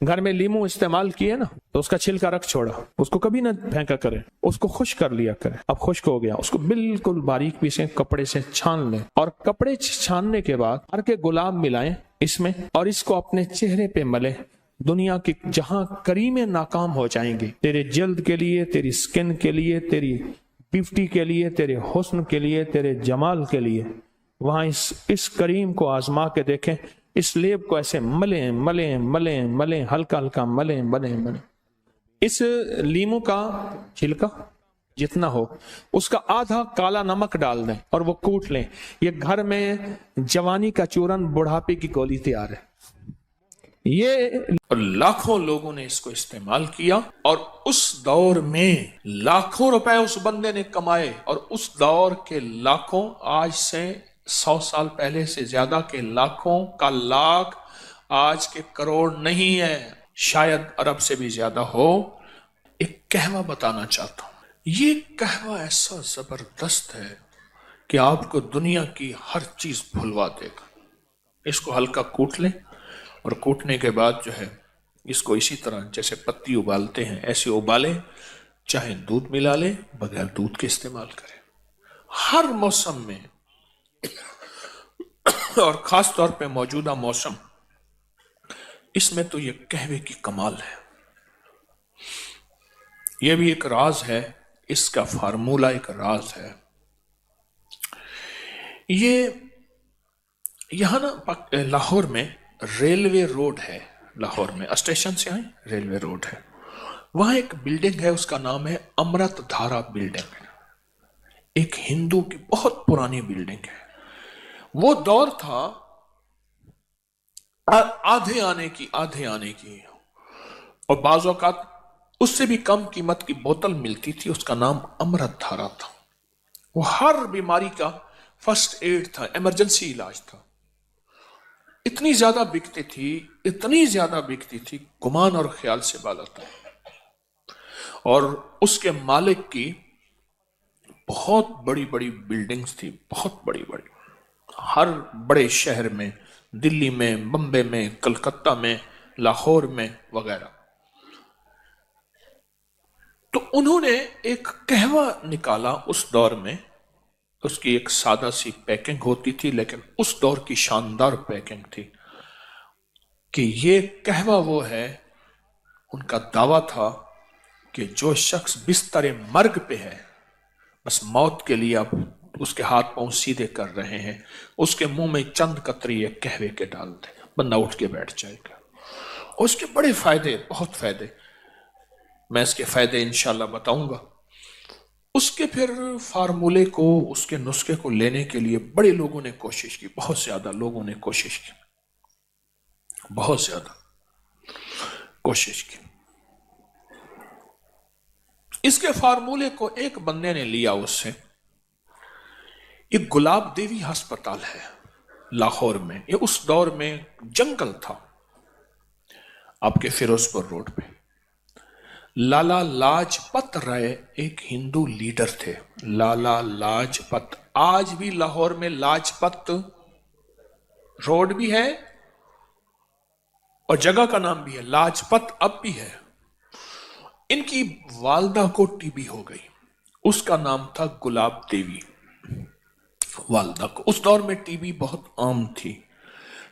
घर में लीमू इस्तेमाल किए ना तो उसका छिलका रख छोड़ा, उसको कभी ना फेंका करें, उसको खुश्क कर लिया करें। अब खुश्क हो गया, उसको बिल्कुल बारीक पीसें, कपड़े से छान लें, और कपड़े छानने के बाद हर के गुलाब मिलाएं इसमें, और इसको अपने चेहरे पे मलें। दुनिया की जहां करीमें नाकाम हो जाएंगी, तेरे जल्द के लिए, तेरी स्किन के लिए, तेरी ब्यूटी के लिए, तेरे हुस्न के लिए, तेरे जमाल के लिए, वहां इस करीम को आजमा के देखें। इस लेप को ऐसे मलें मलें मलें मलें, हल्का हल्का मलें मलें मलें। इस लीमू का छिलका जितना हो उसका आधा काला नमक डाल दें और वो कूट लें। ये घर में जवानी का चूरन, बुढ़ापे की गोली तैयार है। ये लाखों लोगों ने इसको इस्तेमाल किया, और उस दौर में लाखों रुपए उस बंदे ने कमाए, और उस दौर के लाखों, आज से 100 साल पहले से ज्यादा के लाखों का लाख, आज के करोड़ नहीं है, शायद अरब से भी ज्यादा हो। एक कहवा बताना चाहता हूं, ये कहवा ऐसा जबरदस्त है कि आपको दुनिया की हर चीज भुलवा देगा। इसको हल्का कूट लें, और कूटने के बाद जो है इसको इसी तरह जैसे पत्ती उबालते हैं ऐसे उबालें, चाहे दूध मिला ले, बगैर दूध के इस्तेमाल करें हर मौसम में, और खास तौर पे मौजूदा मौसम, इसमें तो ये कहवे की कमाल है। ये भी एक राज है, इसका फार्मूला एक राज है। ये यहां ना लाहौर में रेलवे रोड है, लाहौर में स्टेशन से आए रेलवे रोड है, वहां एक बिल्डिंग है, उसका नाम है अमृत धारा बिल्डिंग। एक हिंदू की बहुत पुरानी बिल्डिंग है। वो दौर था आधे आने की, और बाज़ औक़ात उससे भी कम कीमत की बोतल मिलती थी, उसका नाम अमृत धारा था। वो हर बीमारी का फर्स्ट एड था, इमरजेंसी इलाज था। इतनी ज्यादा बिकती थी, गुमान और ख्याल से बाला था। और उसके मालिक की बहुत बड़ी बड़ी बिल्डिंग्स थी, बहुत बड़ी बड़ी, हर बड़े शहर में, दिल्ली में, बम्बे में, कलकत्ता में, लाहौर में वगैरह। तो उन्होंने एक कहवा निकाला उस दौर में। उसकी एक सादा सी पैकिंग होती थी, लेकिन उस दौर की शानदार पैकिंग थी कि ये कहवा वो है। उनका दावा था कि जो शख्स बिस्तर मर्ग पे है, बस मौत के लिए आप उसके हाथ पांव सीधे कर रहे हैं, उसके मुंह में चंद कतरी कहवे के डाल दे, बंदा उठ के बैठ जाएगा। और उसके बड़े फायदे, बहुत फायदे, मैं इसके फायदे इंशाल्लाह बताऊंगा। उसके फिर फार्मूले को, उसके नुस्खे को लेने के लिए बड़े लोगों ने कोशिश की, बहुत ज्यादा लोगों ने कोशिश की, बहुत ज्यादा कोशिश की। इसके फार्मूले को एक बंदे ने लिया उससे। एक गुलाब देवी अस्पताल है लाहौर में, ये उस दौर में जंगल था, आपके फिरोजपुर रोड पे। लाला लाजपत राय एक हिंदू लीडर थे, लाला लाजपत। आज भी लाहौर में लाजपत रोड भी है और जगह का नाम भी है लाजपत, अब भी है। इनकी वालदा को टीबी हो गई, उसका नाम था गुलाब देवी वालदा को। उस दौर में टीबी बहुत आम थी,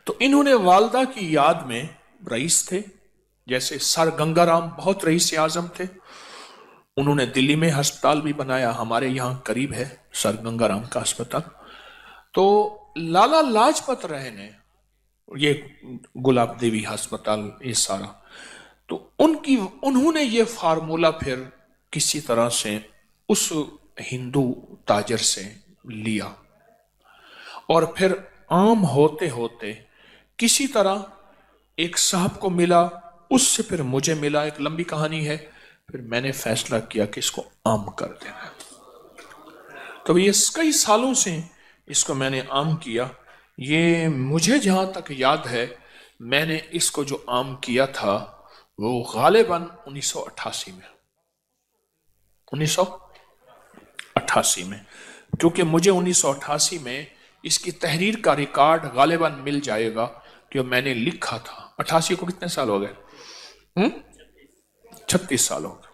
तो इन्होंने वालदा की याद में, रईस थे जैसे सर गंगाराम, बहुत रईस आजम थे, उन्होंने दिल्ली में अस्पताल भी बनाया, हमारे यहां करीब है सर गंगाराम का अस्पताल। तो लाला लाजपत राय ने ये गुलाब देवी अस्पताल, ये सारा, तो उन्होंने ये फार्मूला फिर किसी तरह से उस हिंदू ताजर से लिया, और फिर आम होते होते किसी तरह एक साहब को मिला, उससे फिर मुझे मिला, एक लंबी कहानी है। फिर मैंने फैसला किया कि इसको आम कर देना। तो ये कई सालों से इसको मैंने आम किया। ये मुझे जहां तक याद है, मैंने इसको जो आम किया था वो गालिबन 1988 में, 1988 में, क्योंकि मुझे 1988 में इसकी तहरीर का रिकॉर्ड गालिबन मिल जाएगा, कि मैंने लिखा था। 88 को कितने साल हो गए? 36 साल हो गए।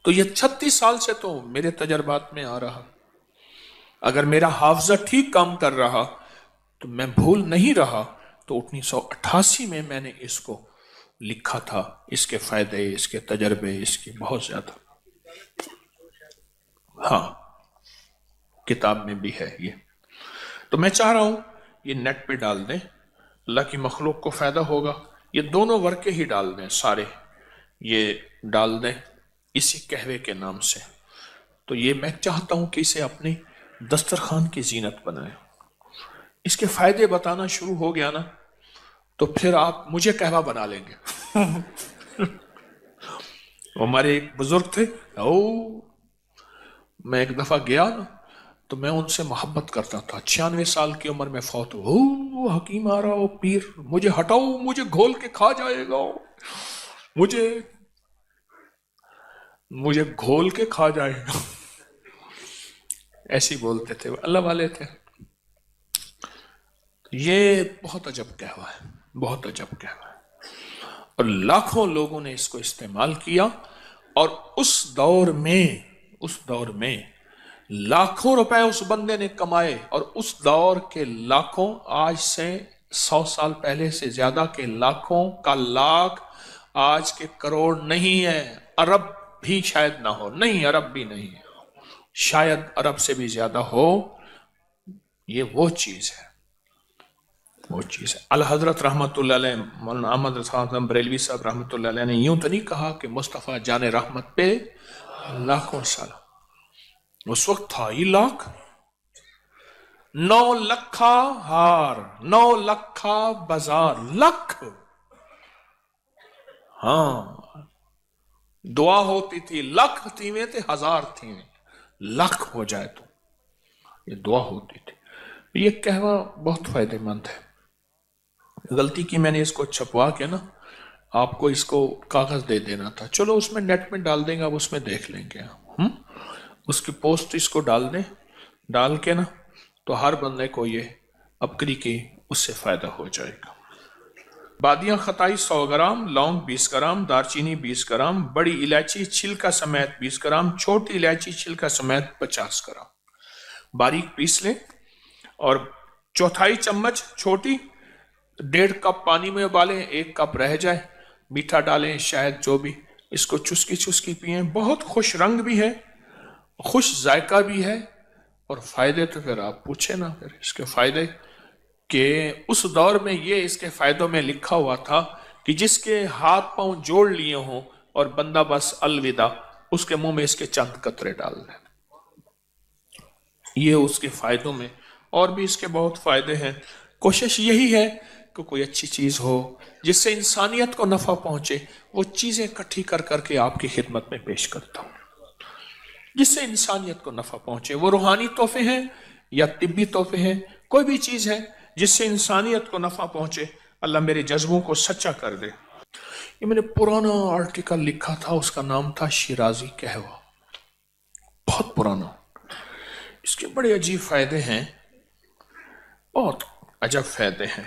तो ये 36 साल से तो मेरे तजर्बात में आ रहा। अगर मेरा हाफजा ठीक काम कर रहा तो मैं भूल नहीं रहा, तो 1988 में मैंने इसको लिखा था। इसके फायदे, इसके तजर्बे, इसकी बहुत ज्यादा, हाँ, किताब में भी है ये। तो मैं चाह रहा हूं ये नेट पे डाल दें, अल्लाह की मखलूक को फायदा होगा। ये दोनों वर्के ही डाल दें, सारे ये डाल दें इसी कहवे के नाम से। तो ये मैं चाहता हूं कि इसे अपनी दस्तरखान की जीनत बनाएं। इसके फायदे बताना शुरू हो गया ना तो फिर आप मुझे कहवा बना लेंगे। हमारे एक बुजुर्ग थे, मैं एक दफा गया ना तो मैं उनसे मोहब्बत करता था। 96 साल की उम्र में फौत हो, हकीम आ रहा हो, पीर मुझे हटाओ, मुझे घोल के खा जाएगा, मुझे घोल के खा जाएगा। ऐसे बोलते थे, अल्लाह वाले थे। ये बहुत अजब कहवा है, बहुत अजब कहवा है, और लाखों लोगों ने इसको इस्तेमाल किया। और उस दौर में लाखों रुपए उस बंदे ने कमाए, और उस दौर के लाखों, आज से 100 साल पहले से ज्यादा के लाखों का लाख आज के करोड़ नहीं है, अरब भी शायद ना हो, नहीं अरब भी नहीं है, शायद अरब से भी ज्यादा हो। ये वो चीज है, वो चीज है। अल हजरत रहमतुल्लाह अलैह मौलाना अहमद रज़ा बरेलवी साहब रहमतुल्लाह अलैह ने यूं तो नहीं कहा कि मुस्तफ़ा जाने रहमत पे लाखों साल। उस वक्त था ही लाख, 9 लखा हार, 9 लखा बाजार, लख। हाँ, दुआ होती थी, लख थीवे थे, हजार थीवे, लख हो जाए तो ये दुआ होती थी। ये कहवा बहुत फायदेमंद है। गलती की मैंने इसको छपवा के ना आपको इसको कागज दे देना था। चलो उसमें नेट में डाल देंगे, आप उसमें देख लेंगे। उसकी पोस्ट इसको डाल दें, डाल के ना तो हर बंदे को ये अपकरी की उससे फायदा हो जाएगा। बादियां खताई 100 ग्राम, लौंग 20 ग्राम, दारचीनी 20 ग्राम, बड़ी इलायची छिलका समेत 20 ग्राम, छोटी इलायची छिलका समेत 50 ग्राम बारीक पीस लें। और चौथाई चम्मच छोटी 1.5 कप पानी में उबालें, 1 कप रह जाए, मीठा डालें, शायद जो भी, इसको चुस्की चुस्की पिएं। बहुत खुश रंग भी है, खुश जायका भी है, और फायदे तो फिर आप पूछे ना, फिर इसके फायदे कि उस दौर में ये इसके फायदों में लिखा हुआ था कि जिसके हाथ पांव जोड़ लिए हों और बंदा बस अलविदा, उसके मुंह में इसके चंद कतरे डाल दें। ये उसके फायदों में, और भी इसके बहुत फायदे हैं। कोशिश यही है कि कोई अच्छी चीज हो जिससे इंसानियत को नफा पहुंचे, वो चीजें इकट्ठी कर करके आपकी खिदमत में पेश करता हूं, जिससे इंसानियत को नफा पहुंचे। वो रूहानी तोहफे हैं या तिब्बी तोहफे हैं, कोई भी चीज है जिससे इंसानियत को नफा पहुंचे, अल्लाह मेरे जज्बों को सच्चा कर दे। ये मैंने पुराना आर्टिकल लिखा था, उसका नाम था शिराजी कहवा, बहुत पुराना। इसके बड़े अजीब फायदे हैं, बहुत अजब फायदे हैं।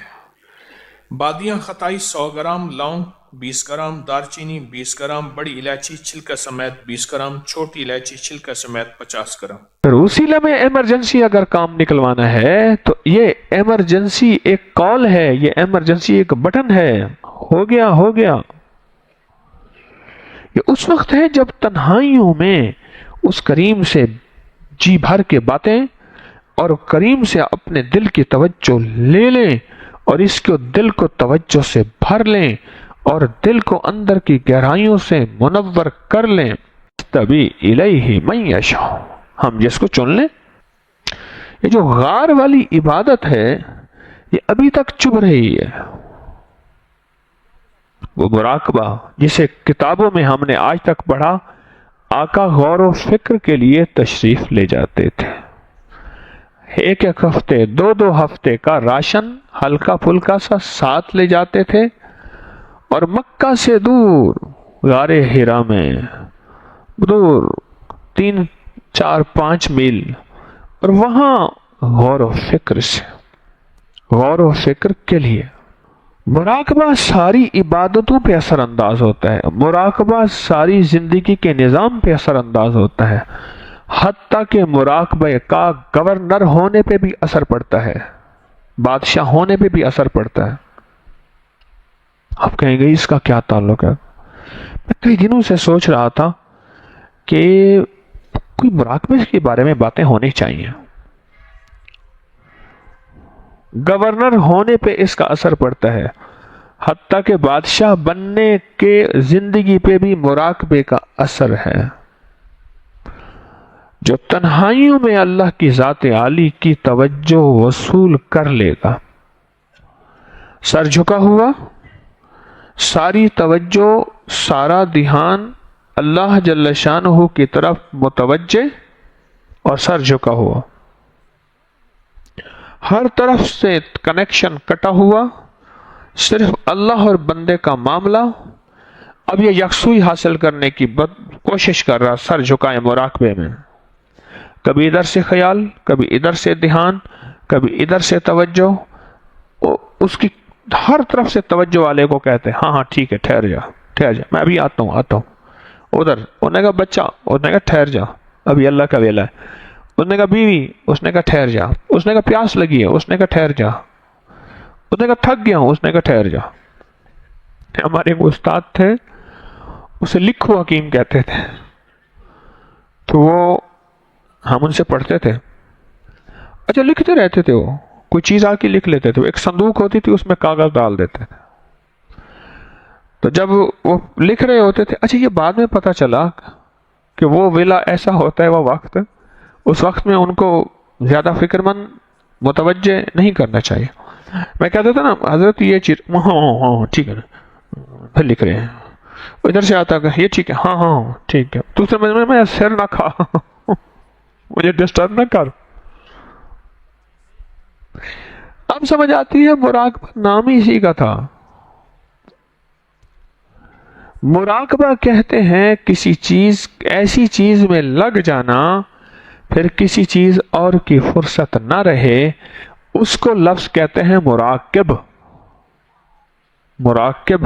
बादियां खताई 100 ग्राम, लौंग 20 ग्राम, दारचीनी 20 ग्राम, बड़ी इलायची छिलका समेत 20 ग्राम, छोटी इलायची छिलका समेत 50 ग्राम। फिर उसी लम्हे इमरजेंसी अगर काम निकलवाना है तो ये इमरजेंसी एक कॉल है, ये इमरजेंसी एक बटन है। हो गया, हो गया। ये उस वक्त है जब तन्हाइयों में उस करीम से जी भर के बातें और करीम से अपने दिल की तवज्जो ले लें, और इसको दिल को तवज्जो से भर लें, और दिल को अंदर की गहराइयों से मुनव्वर कर लें। तभी इलैहि मन यशा, हम जिसको चुन लें। ये जो गार वाली इबादत है ये अभी तक चुभ रही है। वो मुराकबा जिसे किताबों में हमने आज तक पढ़ा, आका गौर व फिक्र के लिए तशरीफ ले जाते थे। एक एक हफ्ते, 2-2 हफ्ते का राशन हल्का फुल्का सा साथ ले जाते थे, और मक्का से दूर गारे हिरा में दूर 3, 4, 5 मील, और वहां गौर व फिक्र से, गौर व फिक्र के लिए مراقبہ ساری عبادتوں پہ اثر انداز ہوتا ہے، مراقبہ ساری زندگی کے نظام پہ اثر انداز ہوتا ہے، حتیٰ کہ مراقبہ کا گورنر ہونے پہ بھی اثر پڑتا ہے، بادشاہ ہونے پہ بھی اثر پڑتا ہے۔ آپ کہیں گے اس کا کیا تعلق ہے؟ میں کئی دنوں سے سوچ رہا تھا کہ کوئی مراقبے کے بارے میں باتیں ہونی چاہیے۔ گورنر ہونے پہ اس کا اثر پڑتا ہے، حتیٰ کہ بادشاہ بننے کے زندگی پہ بھی مراقبے کا اثر ہے۔ جو تنہائیوں میں اللہ کی ذات عالی کی توجہ وصول کر لے گا، سر جھکا ہوا، ساری توجہ، سارا دھیان اللہ جل شانہ کی طرف متوجہ اور سر جھکا ہوا، ہر طرف سے کنیکشن کٹا ہوا، صرف اللہ اور بندے کا معاملہ۔ اب یہ یکسوئی حاصل کرنے کی کوشش کر رہا، سر جھکائے مراقبے میں، کبھی ادھر سے خیال، کبھی ادھر سے دھیان، کبھی ادھر سے توجہ، اس کی ہر طرف سے توجہ والے کو کہتے ہیں ہاں ٹھیک ہے، ٹھہر جا، میں ابھی آتا ہوں۔ ادھر اس نے کہا بچہ، اس نے کہا ٹھہر جا، ابھی اللہ کا ویلا ہے۔ اس نے کہا بیوی، اس نے کہا ٹھہر جا۔ اس نے کہا پیاس لگی ہے، اس نے کہا ٹھہر جا۔ اس نے کہا تھک گیا ہوں، اس نے کہا ٹھہر جا۔ ہمارے ایک استاد تھے، اسے لکھو حکیم کہتے تھے، تو وہ ہم ان سے پڑھتے تھے، اچھا لکھتے رہتے تھے، وہ کوئی چیز آ کے لکھ لیتے تھے، ایک صندوق ہوتی تھی اس میں کاغذ ڈال دیتے تھے، تو جب وہ لکھ رہے ہوتے تھے، اچھا یہ بعد میں پتا چلا کہ وہ ویلا ایسا ہوتا ہے، وہ وقت، اس وقت میں ان کو زیادہ فکر مند متوجہ نہیں کرنا چاہیے۔ میں کہتا تھا نا حضرت یہ چیز، ہاں ٹھیک ہے نا، پھر لکھ رہے ہیں، ادھر سے آتا کہ یہ ٹھیک ہے، ہاں ٹھیک ہے، دوسرے میں سر نہ کھا، مجھے ڈسٹرب نہ کر۔ اب سمجھ آتی ہے مراقبہ نام ہی اسی کا تھا۔ مراقبہ کہتے ہیں کسی چیز، ایسی چیز میں لگ جانا، پھر کسی چیز اور کی فرصت نہ رہے، اس کو لفظ کہتے ہیں مراقب۔ مراقب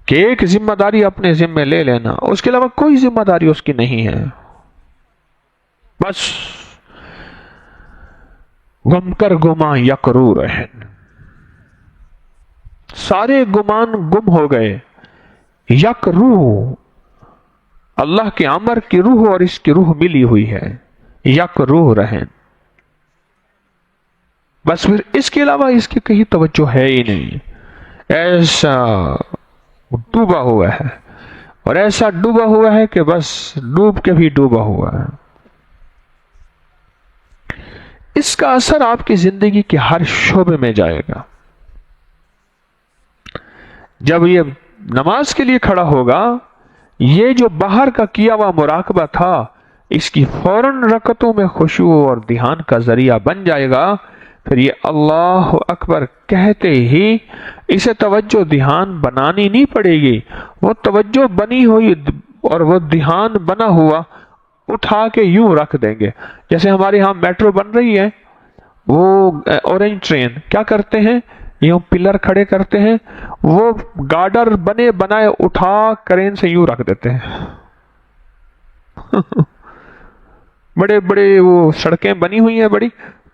کہ ایک ذمہ داری اپنے ذمہ لے لینا، اس کے علاوہ کوئی ذمہ داری اس کی نہیں ہے، بس گم کر گمان یک رو رہن، سارے گمان گم ہو گئے، یک روح، اللہ کے امر کی روح اور اس کی روح ملی ہوئی ہے، یک روح رہن، بس پھر اس کے علاوہ اس کی کہیں توجہ ہے ہی نہیں، ایسا ڈوبا ہوا ہے، اور ایسا ڈوبا ہوا ہے کہ بس ڈوب کے بھی ڈوبا ہوا ہے۔ اس کا اثر آپ کی زندگی کے ہر شعبے میں جائے گا۔ جب یہ نماز کے لیے کھڑا ہوگا، یہ جو باہر کا کیا ہوا مراقبہ تھا، اس کی فوراً رکعتوں میں خشوع اور دھیان کا ذریعہ بن جائے گا، پھر یہ اللہ اکبر کہتے ہی اسے توجہ دھیان بنانی نہیں پڑے گی، وہ توجہ بنی ہوئی اور وہ دھیان بنا ہوا اٹھا کے یوں رکھ دیں گے۔ جیسے ہمارے ہاں میٹرو بن رہی ہے، وہ اورنج ٹرین کیا کرتے ہیں، یوں پلر کھڑے کرتے ہیں، وہ گارڈر بنے بنائے اٹھا کرین سے یوں رکھ دیتے ہیں۔ بڑے بڑے وہ سڑکیں بنی ہوئی ہیں، بڑی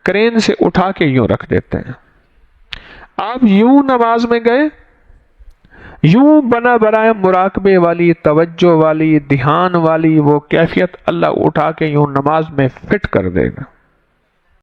کرین سے اٹھا کے یوں رکھ دیتے ہیں۔ آپ یوں نماز میں گئے، یوں بنا بنائے مراقبے والی، توجہ والی، دھیان والی وہ کیفیت اللہ اٹھا کے یوں نماز میں فٹ کر دے گا۔